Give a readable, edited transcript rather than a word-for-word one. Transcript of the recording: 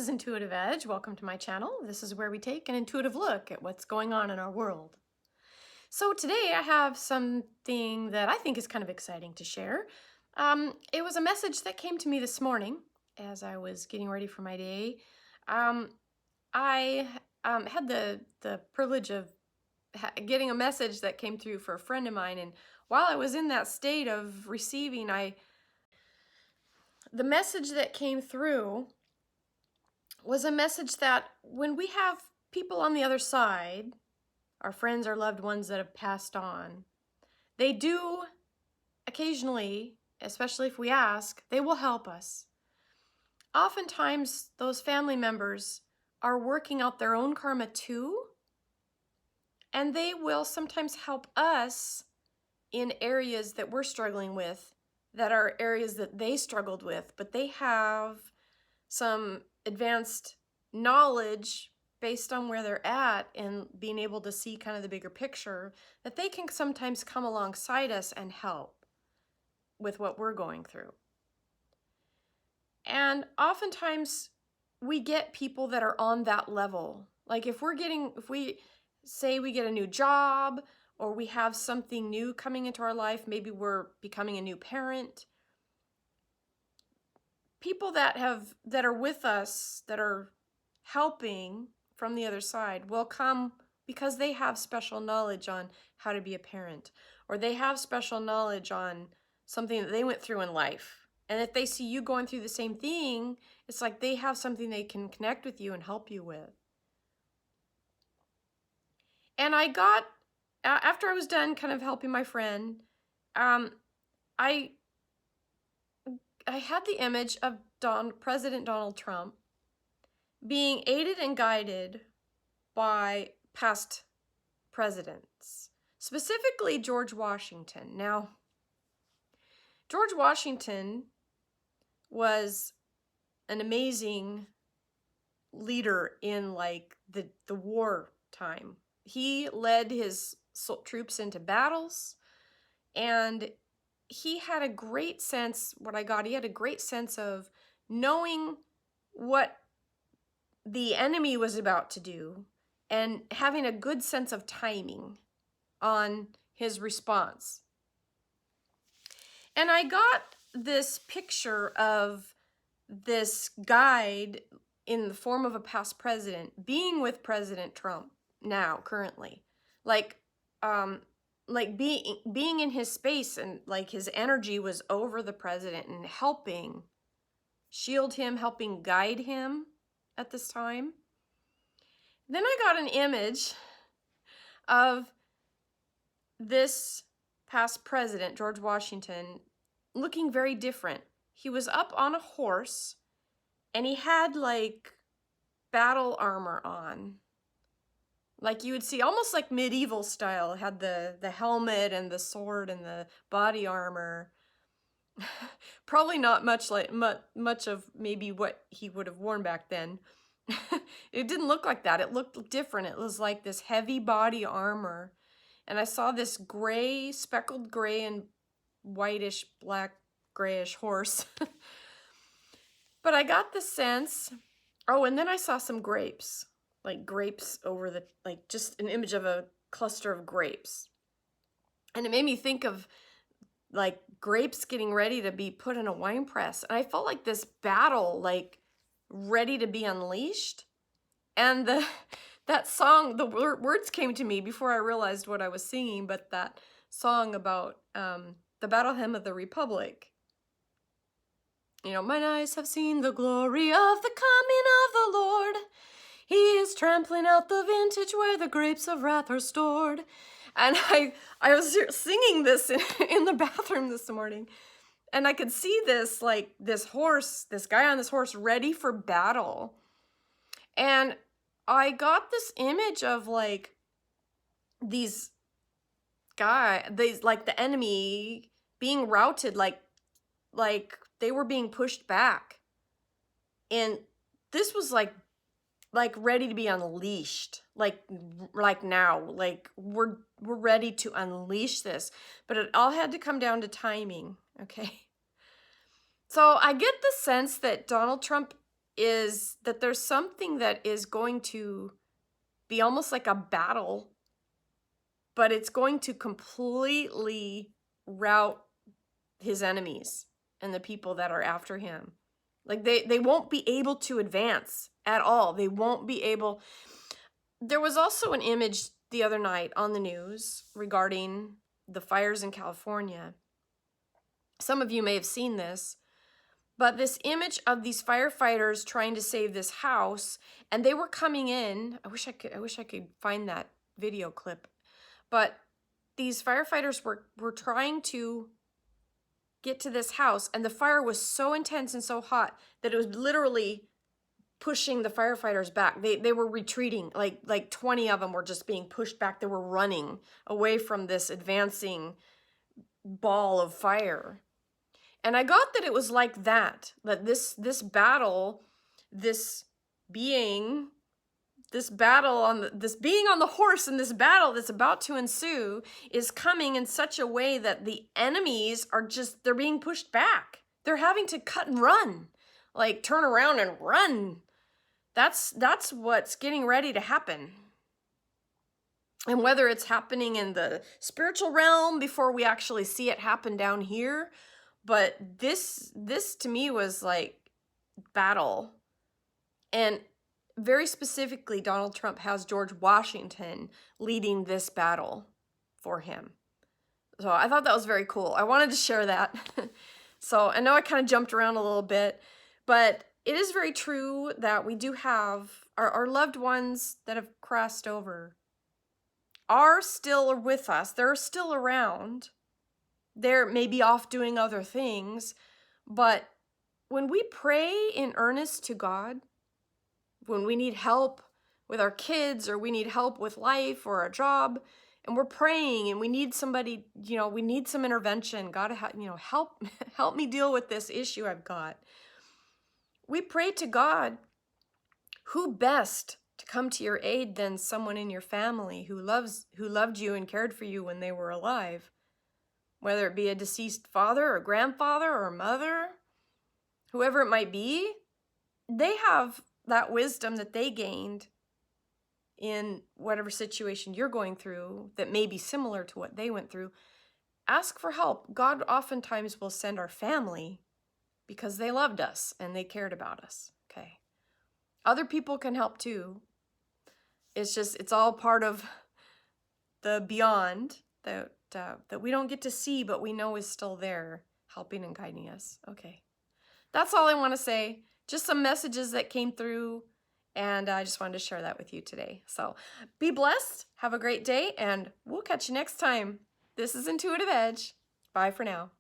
is Intuitive Edge. Welcome to my channel. This is where we take an intuitive look at what's going on in our world. So today I have something that I think is kind of exciting to share. It was a message that came to me this morning as I was getting ready for my day. I had the privilege of getting a message that came through for a friend of mine, and while I was in that state of receiving, the message that came through was a message that when we have people on the other side, our friends, our loved ones that have passed on, they do occasionally, especially if we ask, they will help us. Oftentimes, those family members are working out their own karma too, and they will sometimes help us in areas that we're struggling with, that are areas that they struggled with, but they have some advanced knowledge based on where they're at and being able to see kind of the bigger picture, that they can sometimes come alongside us and help with what we're going through. And oftentimes we get people that are on that level. Like if we say we get a new job, or we have something new coming into our life, maybe we're becoming a new parent, people that are with us, that are helping from the other side, will come because they have special knowledge on how to be a parent, or they have special knowledge on something that they went through in life. And if they see you going through the same thing, it's like they have something they can connect with you and help you with. And I got, after I was done kind of helping my friend, I had the image of President Donald Trump being aided and guided by past presidents, specifically George Washington. Now, George Washington was an amazing leader in like the war time. He led his troops into battles, and he had a great sense, he had a great sense of knowing what the enemy was about to do and having a good sense of timing on his response. And I got this picture of this guide in the form of a past president being with President Trump now, currently. Like being in his space, and like his energy was over the president and helping shield him, helping guide him at this time. Then I got an image of this past president, George Washington, looking very different. He was up on a horse, and he had like battle armor on. Like you would see, almost like medieval style, had the helmet and the sword and the body armor. Probably not much of maybe what he would have worn back then. It didn't look like that. It looked different. It was like this heavy body armor. And I saw this gray, speckled gray and whitish, black, grayish horse. But I got the sense, oh, and then I saw some grapes. Like grapes over like just an image of a cluster of grapes. And it made me think of like grapes getting ready to be put in a wine press. And I felt like this battle, like ready to be unleashed. And that song, the words came to me before I realized what I was singing, but that song about the battle hymn of the Republic. You know, mine eyes have seen the glory of the coming of the Lord. He is trampling out the vintage where the grapes of wrath are stored. And I was singing this in the bathroom this morning. And I could see this, like this guy on this horse ready for battle. And I got this image of like like the enemy being routed, like they were being pushed back. And this was like ready to be unleashed, like now, like we're ready to unleash this, but it all had to come down to timing. Okay, so I get the sense that Donald Trump is that there's something that is going to be almost like a battle, but it's going to completely rout his enemies and the people that are after him. Like they won't be able to advance at all. They won't be able. There was also an image the other night on the news regarding the fires in California. Some of you may have seen this, but this image of these firefighters trying to save this house, and they were coming in. I wish I could find that video clip. But these firefighters were trying to get to this house, and the fire was so intense and so hot that it was literally pushing the firefighters back. They were retreating. Like 20 of them were just being pushed back. They were running away from this advancing ball of fire. And I got that it was like that this battle, this being on the horse in this battle that's about to ensue is coming in such a way that the enemies are they're being pushed back. They're having to cut and run, like turn around and run. That's what's getting ready to happen. And whether it's happening in the spiritual realm before we actually see it happen down here, but this to me was like battle. And very specifically, Donald Trump has George Washington leading this battle for him. So I thought that was very cool. I wanted to share that. So I know I kind of jumped around a little bit, but it is very true that we do have our loved ones that have crossed over are still with us. They're still around. They're maybe off doing other things, but when we pray in earnest to God, when we need help with our kids or we need help with life or a job, and we're praying and we need somebody, we need some intervention. God, help me deal with this issue I've got. We pray to God. Who best to come to your aid than someone in your family who loved you and cared for you when they were alive? Whether it be a deceased father or grandfather or mother, whoever it might be, they have that wisdom that they gained in whatever situation you're going through that may be similar to what they went through. Ask for help. God oftentimes will send our family because they loved us and they cared about us. Okay. Other people can help too. It's all part of the beyond that we don't get to see, but we know is still there, helping and guiding us. Okay. That's all I want to say. Just some messages that came through, and I just wanted to share that with you today. So be blessed, have a great day, and we'll catch you next time. This is Intuitive Edge. Bye for now.